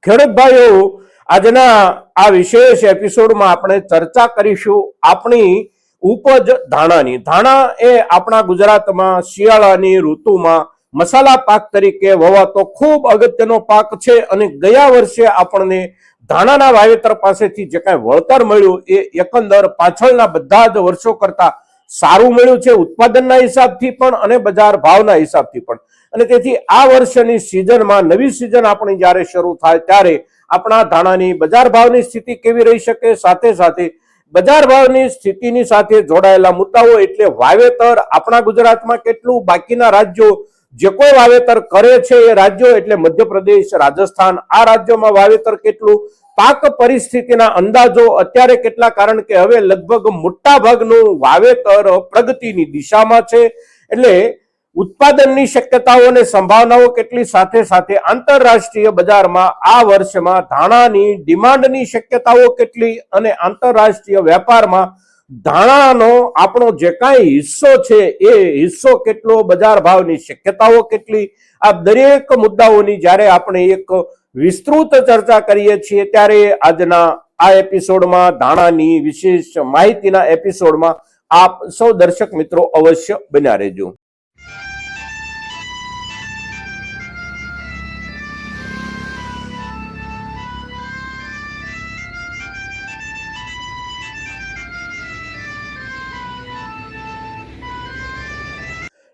ખેડૂત ભાઈઓ, આજના આ વિશેષ એપિસોડમાં આપણે ચર્ચા કરીશું આપણી ઉપજ ધાણાની. ધાણા એ આપણા ગુજરાતમાં શિયાળાની ઋતુમાં મસાલા પાક તરીકે વવાતો ખૂબ અગત્યનો પાક છે અને ગયા વર્ષે આપણને ધાણાના વાવેતર પાસેથી જે કાંઈ વળતર મળ્યું એ એકંદર પાછળના બધા જ વર્ષો કરતા સારું મળ્યું છે, ઉત્પાદનના હિસાબથી પણ અને બજાર ભાવના હિસાબથી પણ. અને તેથી આ વર્ષની સિઝનમાં નવી સિઝન આપણી જ્યારે શરૂ થાય ત્યારે આપણા ધાણાની બજાર ભાવની સ્થિતિ કેવી રહી શકે, સાથે સાથે બજાર ભાવની સ્થિતિની સાથે જોડાયેલા મુદ્દાઓ એટલે વાવેતર આપણા ગુજરાતમાં કેટલું, બાકીના રાજ્યો જે કોઈ વાવેતર કરે છે એ રાજ્યો એટલે મધ્યપ્રદેશ, રાજસ્થાન, આ રાજ્યોમાં વાવેતર કેટલું, પાક પરિસ્થિતિના અંદાજો અત્યારે કેટલા, કારણ કે હવે લગભગ મોટા ભાગનું વાવેતર પ્રગતિની દિશામાં છે. એટલે ઉત્પાદનની શક્યતાઓ અને સંભાવનાઓ કેટલી, સાથે સાથે આંતરરાષ્ટ્રીય બજારમાં આ વર્ષમાં ધાણાની ડિમાન્ડની શક્યતાઓ કેટલી અને આંતરરાષ્ટ્રીય વેપારમાં ધાણાનો આપણો જે કાંઈ હિસ્સો છે એ હિસ્સો કેટલો, બજાર ભાવની શક્યતાઓ કેટલી, આ દરેક મુદ્દાઓની જ્યારે આપણે એક વિસ્તૃત ચર્ચા કરીએ છીએ ત્યારે આજના આ એપિસોડમાં, ધાણાની વિશેષ માહિતીના એપિસોડમાં આપ સૌ દર્શક મિત્રો અવશ્ય બન્યા રહેજો.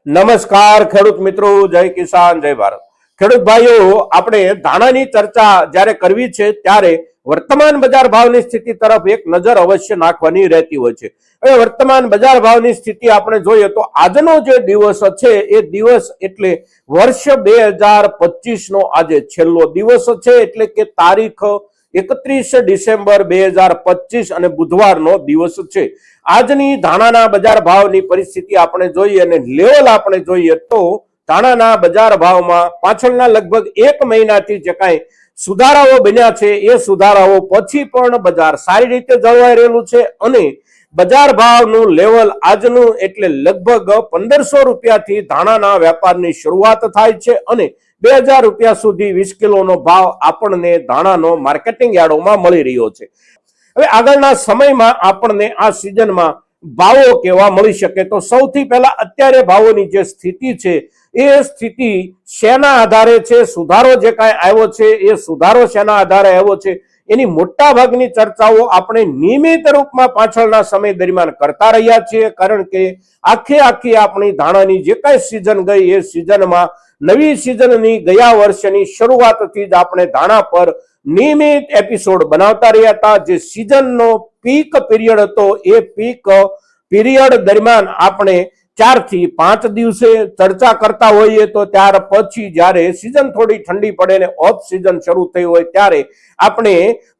નમસ્કાર ખેડૂત મિત્રો, જય કિસાન, જય ભારત. ખેડૂત ભાઈઓ, આપણે ધાણાની ચર્ચા જ્યારે કરવી છે ત્યારે વર્તમાન બજાર ભાવની સ્થિતિ તરફ એક નજર અવશ્ય નાખવાની રહેતી હોય છે. હવે વર્તમાન બજાર ભાવની સ્થિતિ આપણે જોઈએ તો આજનો જે દિવસ છે એ દિવસ એટલે વર્ષ 2025 નો આજે છેલ્લો દિવસ છે, એટલે કે તારીખ 31 ડિસેમ્બર 2025 અને બુધવારનો દિવસ છે. આજની ધાણાના બજાર ભાવની પરિસ્થિતિ આપણે જોઈએ અને લેવલ આપણે જોઈએ તો ધાણાના બજાર ભાવમાં પાછળના લગભગ એક મહિનાથી જે કાંઈ સુધારાઓ બન્યા છે એ સુધારાઓ પછી પણ બજાર સારી રીતે જળવાઈ રહેલું છે અને બજાર ભાવનું લેવલ આજનું એટલે લગભગ 1500 રૂપિયાથી ધાણાના વેપારની શરૂઆત થાય છે અને 2000 રૂપિયા સુધી 20 કિલોનો ભાવ આપણને ધાણાનો માર્કેટિંગ યાર્ડોમાં મળી રહ્યો છે. હવે આગળના સમયમાં આપણને આ સિઝનમાં ભાવો કેવા મળી શકે, તો સૌથી પહેલા અત્યારે ભાવોની જે સ્થિતિ છે એ સ્થિતિ શેના આધારે છે, સુધારો જે કાંઈ આવ્યો છે એ સુધારો શેના આધારે આવ્યો છે એની મોટા ભાગની ચર્ચાઓ આપણે નિયમિત રૂપમાં પાછળના સમય દરમિયાન કરતા રહ્યા છીએ, કારણ કે આખી આપણી ધાણાની જે કાંઈ સિઝન ગઈ એ સિઝનમાં નવી સિઝનની ગયા વર્ષની શરૂઆતથી જ આપણે ધાણા પર નિયમિત એપિસોડ બનાવતા રહ્યા હતા. જે સિઝનનો પીક પીરિયડ હતો એ પીક પીરિયડ દરમિયાન આપણે 4 થી 5 દિવસે ચર્ચા કરતા હોઈએ, તો ત્યાર પછી જ્યારે સિઝન થોડી ઠંડી પડે ને ઓફ સિઝન શરૂ થઈ હોય ત્યારે આપણે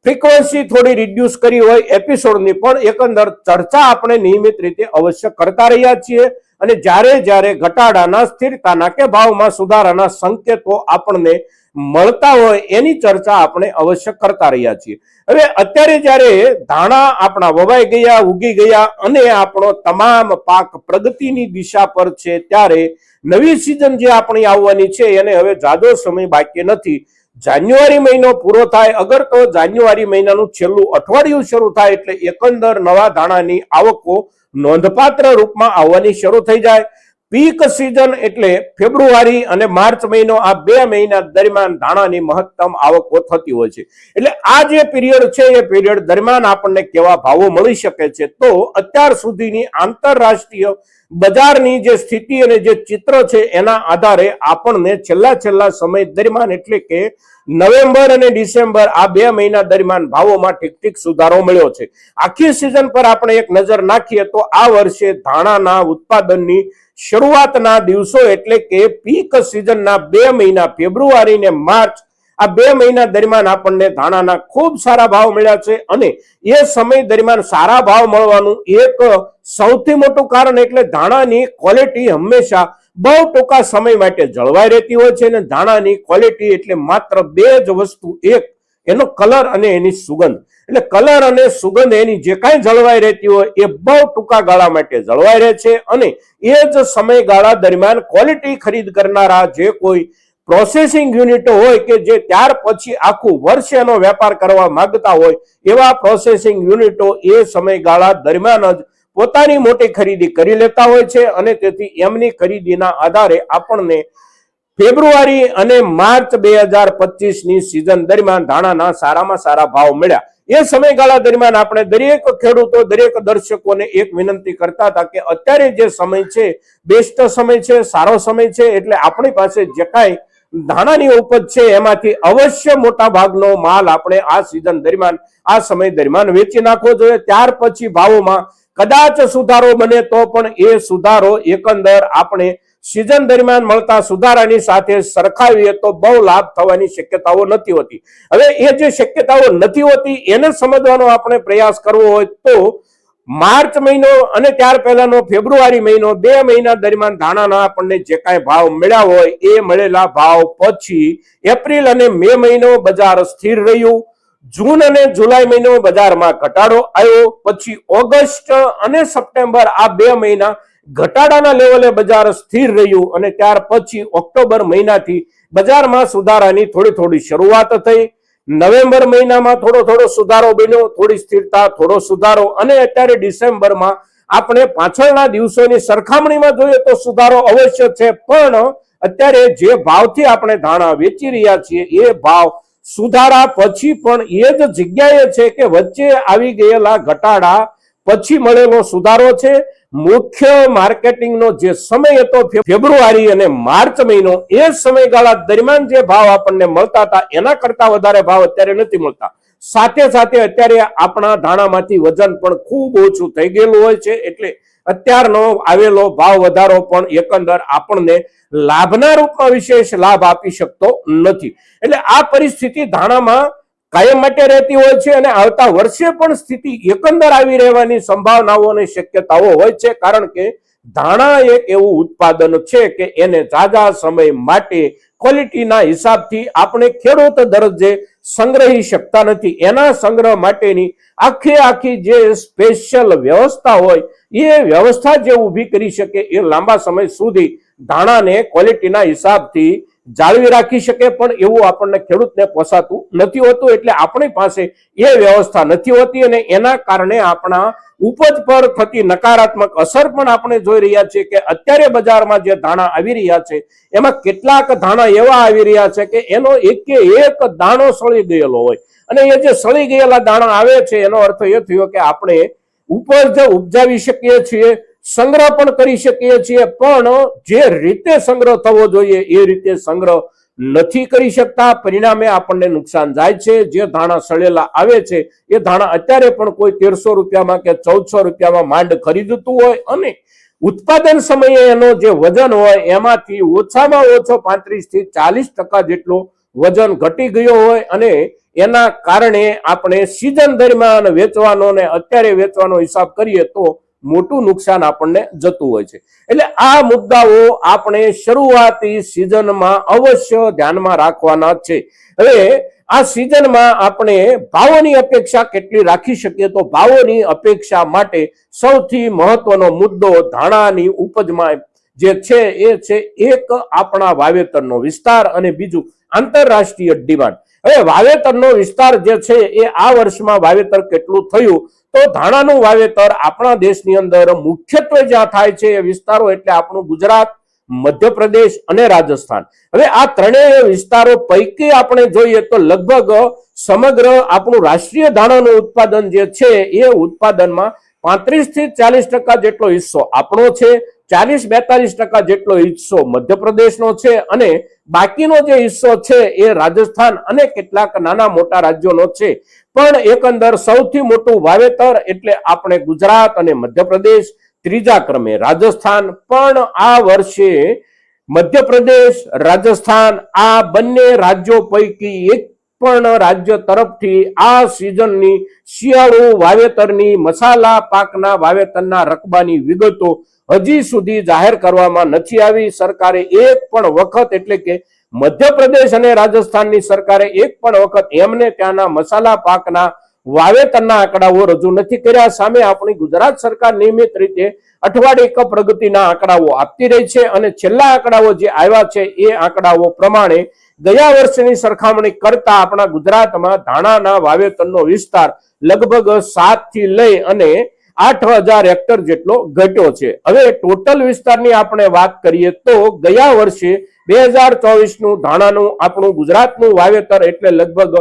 ફ્રીક્વન્સી થોડી રિડ્યુસ કરી હોય એપિસોડની, પણ એકંદર ચર્ચા આપણે નિયમિત રીતે અવશ્ય કરતા રહ્યા છીએ અને જ્યારે ઘટાડાના, સ્થિરતાના કે ભાવમાં સુધારાના સંકેતો આપણને મળતા હોય એની ચર્ચા આપણે અવશ્ય કરતા રહ્યા છીએ. હવે અત્યારે જ્યારે ધાણા આપણા વવાઈ ગયા, ઉગી ગયા અને આપણો તમામ પાક પ્રગતિની દિશા પર છે ત્યારે નવી સિઝન જે આપણી આવવાની છે એને હવે જાજો સમય બાકી નથી. જાન્યુઆરી મહિનો પૂરો થાય, અગર તો જાન્યુઆરી મહિનાનું છેલ્લું અઠવાડિયું શરૂ થાય એટલે એકંદર નવા ધાણાની આવકો નોંધપાત્ર રૂપમાં આવવાની શરૂ થઈ જાય. પીક સિઝન એટલે ફેબ્રુઆરી અને માર્ચ મહિનો, આ 2 મહિના દરમિયાન ધાણાની મહત્તમ આવકો થતી હોય છે. એટલે આ જે પીરિયડ છે એ પીરિયડ દરમિયાન આપણને કેવા ભાવો મળી શકે છે, તો અત્યાર સુધીની આંતરરાષ્ટ્રીય બજારની જે સ્થિતિ અને જે ચિત્ર છે એના આધારે આપણને છેલ્લા સમય દરમિયાન એટલે કે નવેમ્બર અને ડિસેમ્બર આ 2 મહિના દરમિયાન ભાવોમાં ઠીક સુધારો મળ્યો છે. આખી સિઝન પર આપણે એક નજર નાખીએ તો આ વર્ષે ધાણાના ઉત્પાદનની શરૂઆતના દિવસો એટલે કે પીક સિઝનના 2 મહિના ફેબ્રુઆરી ને માર્ચ, આ 2 મહિના દરમિયાન આપણને ધાણાના ખૂબ સારા ભાવ મળ્યા છે અને એ સમય દરમિયાન સારા ભાવ મળવાનું એક સૌથી મોટું કારણ એટલે ધાણાની ક્વોલિટી હંમેશા બહુ ટૂંકા સમય માટે જળવાઈ રહેતી હોય છે અને ધાણાની ક્વોલિટી એટલે માત્ર 2 જ વસ્તુ, એક એનો કલર અને એની સુગંધ. એટલે કલર અને સુગંધ એની જે કાંઈ જળવાઈ રહેતી હોય એ બહુ ટૂંકા ગાળા માટે જળવાઈ રહે છે અને એ જ સમયગાળા દરમિયાન ક્વોલિટી ખરીદ કરનારા જે કોઈ પ્રોસેસિંગ યુનિટો હોય કે જે ત્યાર પછી આખું વર્ષ એનો વેપાર કરવા માંગતા હોય એવા પ્રોસેસિંગ યુનિટો એ સમયગાળા દરમિયાન જ પોતાની મોટી ખરીદી કરી લેતા હોય છે અને તેથી એમની ખરીદીના આધારે આપણને ફેબ્રુઆરી અને માર્ચ 2025ની સિઝન દરમિયાન ધાણાના સારામાં સારા ભાવ મળ્યા. એ સમયગાળા દરમિયાન આપણે દરેક ખેડૂતો દરેક દર્શકોને એક વિનંતી કરતા હતા કે અત્યારે જે સમય છે બેસ્ટ સમય છે, સારો સમય છે, એટલે આપણી પાસે જે કાંઈ ધાણાની ઉપજ છે એમાંથી અવશ્ય મોટા ભાગનો માલ આપણે આ સિઝન દરમિયાન આ સમય દરમિયાન વેચી નાખવો જોઈએ. ત્યાર પછી ભાવોમાં કદાચ સુધારો બને તો પણ એ સુધારો એકંદર આપણે સિઝન દરમિયાન મળતા સુધારાની સાથે સરખાવીએ તો બહુ લાભ થવાની શક્યતાઓ નથી હોતી. હવે એ જે શક્યતાઓ નથી હોતી એને સમજવાનો આપણે પ્રયાસ કરવો હોય તો માર્ચ મહિનો અને ત્યાર પહેલાનો ફેબ્રુઆરી મહિનો 2 મહિના દરમિયાન ધાણાના આપણને જે કાંઈ ભાવ મળ્યા હોય એ મળેલા ભાવ પછી એપ્રિલ અને મે મહિનો બજાર સ્થિર રહ્યું. જૂન અને જુલાઈ મહિનો બજારમાં ઘટાડો આવ્યો. પછી ઓગસ્ટ અને સપ્ટેમ્બર આ 2 મહિના ઘટાડાના લેવલે બજાર સ્થિર રહ્યું અને ત્યાર પછી ઓક્ટોબર મહિનાથી બજારમાં સુધારાની થોડી થોડી શરૂઆત થઈ. નવેમ્બર મહિનામાં થોડો સુધારો બન્યો, થોડી સ્થિરતા, થોડો સુધારો અને અત્યારે ડિસેમ્બરમાં આપણે પાછળના દિવસોની સરખામણીમાં જોઈએ તો સુધારો અવશ્ય છે. પણ અત્યારે જે ભાવથી આપણે ધાણા વેચી રહ્યા છીએ એ ભાવ સુધારા પછી પણ એ જ જગ્યાએ છે કે વચ્ચે આવી ગયેલા ઘટાડા પછી મળેલો સુધારો છે. મુખ્ય માર્કેટિંગનો જે સમય હતો ફેબ્રુઆરી અને માર્ચ મહિનો એ સમયગાળા દરમિયાન જે ભાવ આપણને મળતા હતા એના કરતા વધારે ભાવ અત્યારે નથી મળતા. સાથે સાથે અત્યારે આપણા ધાણામાંથી વજન પણ ખૂબ ઓછું થઈ ગયેલું હોય છે એટલે અત્યારનો આવેલો ભાવ વધારો પણ એકંદર આપણને લાભના રૂપમાં વિશેષ લાભ આપી શકતો નથી. એટલે આ પરિસ્થિતિ ધાણામાં કાયમ માટે રહેતી હોય છે અને આવતા વર્ષે પણ સ્થિતિ એકંદર આવી રહેવાની સંભાવનાઓ અને શક્યતાઓ હોય છે. કારણ કે ધાણા એક એવું ઉત્પાદન છે કે એને ઝાઝા સમય માટે ક્વોલિટીના હિસાબથી આપણે ખેડૂત દરજ્જે સંગ્રહી શકતા નથી. એના સંગ્રહ માટેની આખી જે સ્પેશિયલ વ્યવસ્થા હોય એ વ્યવસ્થા જે ઊભી કરી શકે એ લાંબા સમય સુધી ધાણાને ક્વોલિટીના હિસાબથી જાળવી રાખી શકે. પણ એવું આપણને ખેડૂતને પોસાતું નથી હોતું એટલે આપણી પાસે એ વ્યવસ્થા નથી હોતી અને એના કારણે આપણા ઉપજ પર થતી નકારાત્મક અસર પણ આપણે જોઈ રહ્યા છીએ કે અત્યારે બજારમાં જે ધાણા આવી રહ્યા છે એમાં કેટલાક ધાણા એવા આવી રહ્યા છે કે એનો એક દાણો સળી ગયેલો હોય અને એ જે સળી ગયેલા દાણા આવે છે એનો અર્થ એ થયો કે આપણે ઉપજ ઉપજાવી શકીએ છીએ, સંગ્રહ પણ કરી શકીએ છીએ, પણ જે રીતે સંગ્રહ થવો જોઈએ એ રીતે સંગ્રહ નથી કરી શકતા. પરિણામે આપણને નુકસાન જાય છે. જે ધાણા સળેલા આવે છે એ ધાણા અત્યારે પણ કોઈ 1300 રૂપિયામાં કે 1400 રૂપિયામાં માંડ ખરીદતું હોય અને ઉત્પાદન સમયે એનો જે વજન હોય એમાંથી ઓછામાં ઓછો 35 થી 40% જેટલો વજન ઘટી ગયો હોય અને એના કારણે આપણે સિઝન દરમિયાન વેચવાનો ને અત્યારે વેચવાનો હિસાબ કરીએ તો મોટું નુકસાન આપણને જતું હોય છે. એટલે આ મુદ્દાઓ આપણે શરૂઆતી સિઝનમાં અવશ્ય ધ્યાનમાં રાખવાના છે. હવે આ સિઝનમાં આપણે ભાવોની અપેક્ષા કેટલી રાખી શકીએ તો ભાવોની અપેક્ષા માટે સૌથી મહત્વનો મુદ્દો ધાણાની ઉપજમાં જે છે એ છે એક આપણા વાવેતરનો વિસ્તાર અને બીજું આંતરરાષ્ટ્રીય ડિમાન્ડ. હવે વાવેતરનો વિસ્તાર જે છે એ આ વર્ષમાં વાવેતર કેટલું થયું તો ધાણાનું વાવેતર આપણા દેશની અંદર મુખ્યત્વે જ્યાં થાય છે એ વિસ્તારો એટલે આપણું ગુજરાત, મધ્યપ્રદેશ અને રાજસ્થાન. હવે આ ત્રણેય વિસ્તારો પૈકી આપણે જોઈએ તો લગભગ સમગ્ર આપણું રાષ્ટ્રીય ધાણાનું ઉત્પાદન જે છે એ ઉત્પાદનમાં 35 થી 40% જેટલો હિસ્સો આપણો છે, 40-42% જેટલો હિસ્સો મધ્યપ્રદેશનો છે અને બાકીનો જે હિસ્સો છે એ રાજસ્થાન અને કેટલાક નાના મોટા રાજ્યોનો છે. પણ એકંદર સૌથી મોટું વાવેતર એટલે આપણે ગુજરાત અને મધ્યપ્રદેશ, ત્રીજા ક્રમે રાજસ્થાન. પણ આ વર્ષે મધ્યપ્રદેશ, રાજસ્થાન આ બંને રાજ્યો પૈકી એક પણ રાજ્ય તરફથી આ સિઝનની શિયાળુ વાવેતરની મસાલા પાકના વાવેતરના રકબાની વિગતો હજી સુધી જાહેર કરવામાં નથી આવી. સરકારે એક પણ વખત એટલે કે મધ્યપ્રદેશ અને રાજસ્થાનની સરકારે એક પણ વખત એમને ત્યાંના મસાલા પાકના વાવેતરના આંકડાઓ રજૂ નથી કર્યા. સામે આપણી ગુજરાત સરકાર નિયમિત રીતે અઠવાડિક પ્રગતિના આંકડાઓ આપતી રહી છે અને છેલ્લા આંકડાઓ જે આવ્યા છે એ આંકડાઓ પ્રમાણે ગયા વર્ષની સરખામણી કરતા આપણા ગુજરાતમાં ધાણાના વાવેતરનો વિસ્તાર લગભગ 7 થી લઈ અને 8,000 હેક્ટર જેટલો ઘટ્યો છે. હવે ટોટલ વિસ્તારની આપણે વાત કરીએ તો ગયા વર્ષે 2024નું ધાણાનું આપણું ગુજરાતનું વાવેતર એટલે લગભગ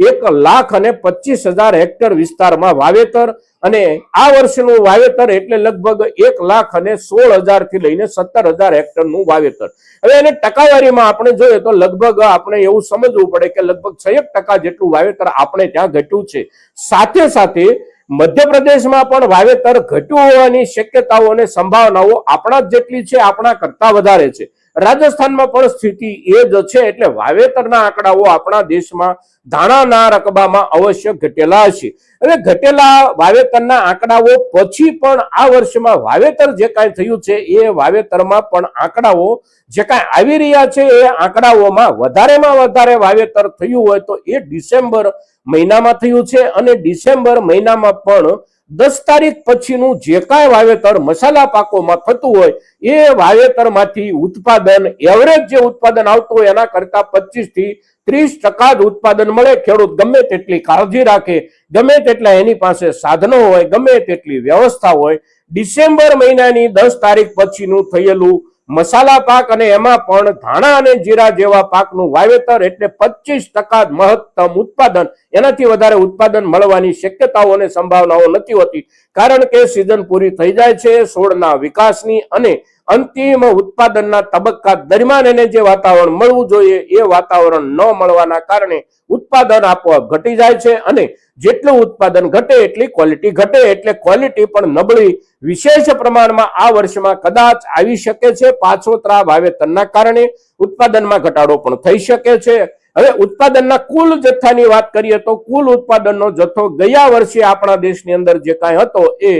1,25,000 હેક્ટર વિસ્તારમાં વાવેતર અને આ વર્ષનું વાવેતર એટલે લગભગ 1,16,000 થી લઈને 17,000 હેક્ટરનું વાવેતર. હવે એને ટકાવારીમાં આપણે જોઈએ તો લગભગ આપણે એવું સમજવું પડે કે લગભગ 6% જેટલું વાવેતર આપણે ત્યાં ઘટ્યું છે. સાથે સાથે મધ્યપ્રદેશમાં પણ વાવેતર ઘટ્યું હોવાની શક્યતાઓ અને સંભાવનાઓ આપણા જેટલી છે, આપણા કરતા વધારે છે. રાજસ્થાનમાં પણ સ્થિતિ એ જ છે. એટલે વાવેતરના આંકડાઓ આપણા દેશમાં ધાણાના રકબામાં અવશ્ય ઘટેલા હશે. હવે ઘટેલા વાવેતરના આંકડાઓ પછી પણ આ વર્ષમાં વાવેતર જે કાંઈ થયું છે એ વાવેતરમાં પણ આંકડાઓ જે કાંઈ આવી રહ્યા છે એ આંકડાઓમાં વધારેમાં વધારે વાવેતર થયું હોય તો એ ડિસેમ્બર મહિનામાં થયું છે અને ડિસેમ્બર મહિનામાં પણ 10 તારીખ પછીનું જે કાંઈ વાવેતર મસાલા પાકોમાં થતું હોય એ વાવેતરમાંથી ઉત્પાદન એવરેજ જે ઉત્પાદન આવતું હોય એના કરતા 25 થી 30% જ ઉત્પાદન મળે. ખેડૂત ગમે તેટલી કાળજી રાખે, ગમે તેટલા એની પાસે સાધનો હોય, ગમે તેટલી વ્યવસ્થા હોય, ડિસેમ્બર મહિનાની 10 તારીખ પછીનું થયેલું મસાલા પાક અને એમાં પણ ધાણા અને જીરા જેવા પાકનું વાવેતર એટલે 25% મહત્તમ ઉત્પાદન, એનાથી વધારે ઉત્પાદન મળવાની શક્યતાઓ અને સંભાવનાઓ નથી હોતી. કારણ કે સિઝન પૂરી થઈ જાય છે છોડના વિકાસની અને અંતિમ ઉત્પાદનના તબક્કા દરમિયાન એને જે વાતાવરણ મળવું જોઈએ એ વાતાવરણ ન મળવાના કારણે ઉત્પાદન આપોઆપ ઘટી જાય છે અને જેટલું ઉત્પાદન ઘટે એટલી ક્વોલિટી ઘટે. એટલે ક્વોલિટી પણ નબળી વિશેષ પ્રમાણમાં આ વર્ષમાં કદાચ આવી શકે છે. પાછોતરા વાવેતરના કારણે ઉત્પાદનમાં ઘટાડો પણ થઈ શકે છે. હવે ઉત્પાદનના કુલ જથ્થાની વાત કરીએ તો કુલ ઉત્પાદનનો જથ્થો ગયા વર્ષે આપણા દેશની અંદર જે કાંઈ હતો એ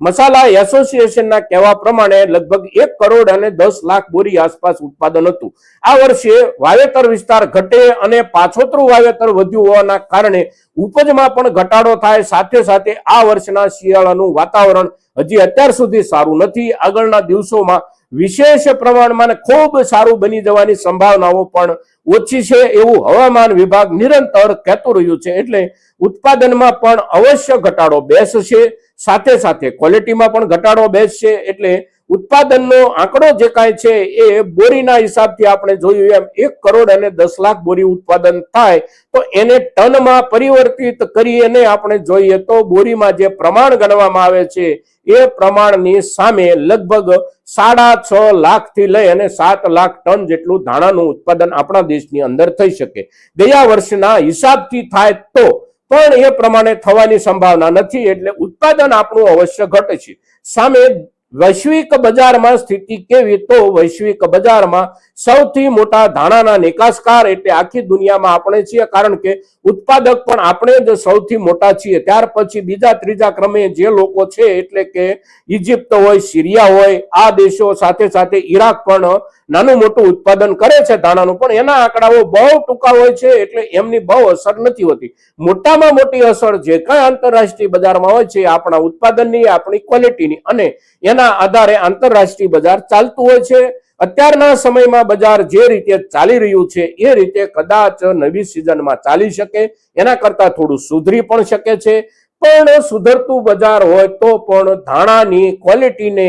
મસાલા એસોસિએશનના કહેવા પ્રમાણે લગભગ 1 કરોડ અને 10 લાખ બોરી આસપાસ ઉત્પાદન હતું. આ વર્ષે વાવેતર વિસ્તાર ઘટે અને પાછોતરું વાવેતર વધ્યું હોવાના કારણે ઉપજમાં પણ ઘટાડો થાય. સાથે સાથે આ વર્ષના શિયાળાનું વાતાવરણ હજી અત્યાર સુધી સારું નથી. આગળના દિવસોમાં વિશેષ પ્રમાણમાં ખૂબ સારું બની જવાની સંભાવનાઓ પણ ઓછી છે એવું હવામાન વિભાગ નિરંતર કહેતું રહ્યું છે. એટલે ઉત્પાદનમાં પણ અવશ્ય ઘટાડો બેસશે, સાથે સાથે ક્વોલિટીમાં પણ ઘટાડો બેસશે. એટલે ઉત્પાદનનો આંકડો જે કાંઈ છે એ બોરીના હિસાબથી આપણે જોયું એમ 1 કરોડ અને 10 લાખ બોરી ઉત્પાદન થાય તો એને ટનમાં પરિવર્તિત કરીને આપણે જોઈએ તો બોરીમાં જે પ્રમાણ ગણવામાં આવે છે એ પ્રમાણની સામે લગભગ 6.5 લાખ થી લઈ અને 7 લાખ ટન જેટલું ધાણાનું ઉત્પાદન આપણા દેશની અંદર થઈ શકે. ગયા વર્ષના હિસાબથી થાય તો પણ એ પ્રમાણે થવાની સંભાવના નથી. એટલે ઉત્પાદન આપણું અવશ્ય ઘટે છે. સામે વૈશ્વિક બજારમાં સ્થિતિ કેવી તો વૈશ્વિક બજારમાં સૌથી મોટા ધાણાના નિકાસકાર એટલે આખી દુનિયામાં આપણે છીએ. કારણ કે ઉત્પાદક પણ આપણે જ સૌથી મોટા છીએ. ત્યાર પછી બીજા ત્રીજા ક્રમે જે લોકો છે એટલે કે ઇજિપ્ત હોય, સિરિયા હોય, આ દેશો સાથે સાથે ઈરાક પણ નાનું મોટું ઉત્પાદન કરે છે ધાણાનું, પણ એના આંકડાઓ બહુ ટૂંકા હોય છે એટલે એમની બહુ અસર નથી હોતી. મોટામાં મોટી અસર જે કાંઈ આંતરરાષ્ટ્રીય બજારમાં હોય છે આપણા ઉત્પાદનની, આપણી ક્વોલિટીની અને એના આધારે આંતરરાષ્ટ્રીય બજાર ચાલતું હોય છે. અત્યારના સમયમાં બજાર જે રીતે ચાલી રહ્યું છે એ રીતે કદાચ નવી સિઝનમાં ચાલી શકે, એના કરતા થોડું સુધરી પણ શકે છે. પણ સુધરતું બજાર હોય તો પણ ધાણાની ક્વોલિટીને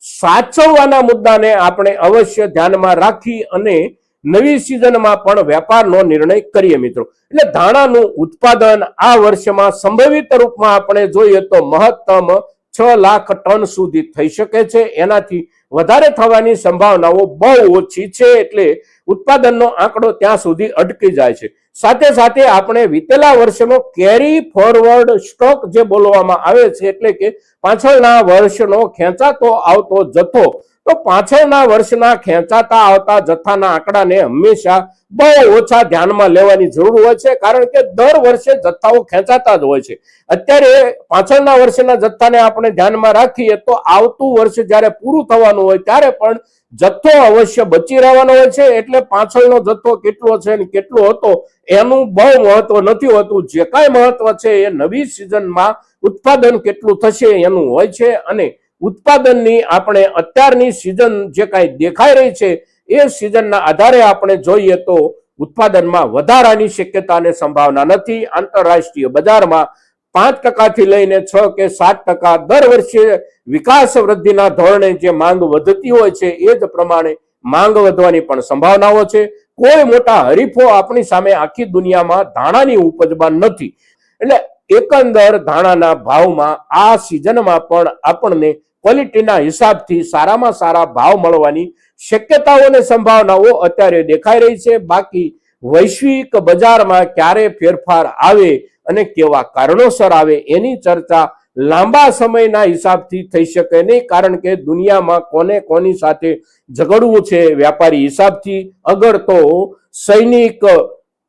સાચવવાના મુદ્દાને આપણે અવશ્ય ધ્યાનમાં રાખી અને નવી સિઝનમાં પણ વેપારનો નિર્ણય કરીએ મિત્રો. એટલે ધાણાનું ઉત્પાદન આ વર્ષમાં સંભવિત રૂપમાં આપણે જોઈએ તો મહત્તમ 6 લાખ ટન સુધી થઈ શકે છે. એનાથી વધારે થવાની સંભાવનાઓ બહુ ઓછી છે. એટલે ઉત્પાદનનો આંકડો ત્યાં સુધી અટકી જાય છે. સાથે સાથે આપણે વીતેલા વર્ષનો કેરી ફોરવર્ડ સ્ટોક જે બોલવામાં આવે છે એટલે કે પાછળના વર્ષનો ખેંચાતો આવતો જથ્થો તો પાછળના વર્ષના ખેંચાતા આવતા જથ્થાના આંકડાને હંમેશા બહુ ઓછા ધ્યાનમાં લેવાની જરૂર હોય છે, કારણ કે દર વર્ષે જથ્થાઓ ખેંચાતા જ હોય છે. અત્યારે પાછળના વર્ષના જથ્થાને આપણે ધ્યાનમાં રાખીએ તો આવતું વર્ષ જ્યારે પૂરું થવાનું હોય ત્યારે પણ જથ્થો અવશ્ય બચી રહેવાનો હોય છે. એટલે પાછળનો જથ્થો કેટલો છે ને કેટલો હતો એનું બહુ મહત્વ નથી હોતું. જે કાંઈ મહત્વ છે એ નવી સિઝનમાં ઉત્પાદન કેટલું થશે એનું હોય છે. અને ઉત્પાદનની આપણે અત્યારની સિઝન જે કાંઈ દેખાઈ રહી છે એ સિઝનના આધારે આપણે જોઈએ તો ઉત્પાદનમાં વધારાની શક્યતા અને સંભાવના નથી. આંતરરાષ્ટ્રીય બજારમાં 5% થી લઈને 6 કે 7% દર વર્ષે વિકાસ વૃદ્ધિના ધોરણે જે માંગ વધતી હોય છે એ જ પ્રમાણે માંગ વધવાની પણ સંભાવનાઓ છે. કોઈ મોટા હરીફો આપણી સામે આખી દુનિયામાં ધાણાની ઉપજમાં નથી. એટલે એકંદર ધાણાના ભાવમાં આ સિઝનમાં પણ આપણને ક્વોલિટીના હિસાબથી સારામાં સારા ભાવ મળવાની શક્યતાઓ અને સંભાવનાઓ અત્યારે દેખાઈ રહી છે. બાકી વૈશ્વિક બજારમાં ક્યારે ફેરફાર આવે અને કેવા કારણોસર આવે એની ચર્ચા લાંબા સમયના હિસાબથી થઈ શકે નહીં, કારણ કે દુનિયામાં કોને કોની સાથે ઝઘડવું છે વ્યાપારી હિસાબથી, અગર તો સૈનિક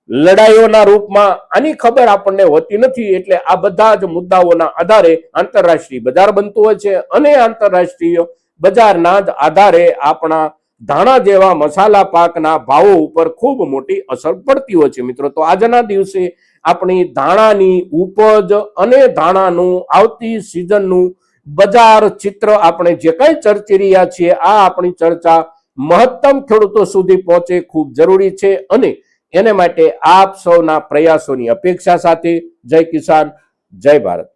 લડાઈઓના રૂપમાં આની ખબર આપણને હોતી નથી. એટલે આ બધા જ મુદ્દાઓના આધારે આંતરરાષ્ટ્રીય બજાર બનતું હોય છે અને આંતરરાષ્ટ્રીય બજારના જ આધારે આપણા ધાણા જેવા મસાલા પાકના ભાવો ઉપર ખૂબ મોટી અસર પડતી હોય છે. મિત્રો, તો આજના દિવસે આપણી ધાણાની ઉપજ અને ધાણાનું આવતી સિઝનનું બજાર ચિત્ર આપણે જે કંઈ ચર્ચી રહ્યા છીએ આ આપણી ચર્ચા મહત્તમ ખેડૂતો સુધી પહોંચે ખૂબ જરૂરી છે. અને એને માટે આપ સૌના પ્રયાસોની અપેક્ષા સાથે જય કિસાન, જય ભારત.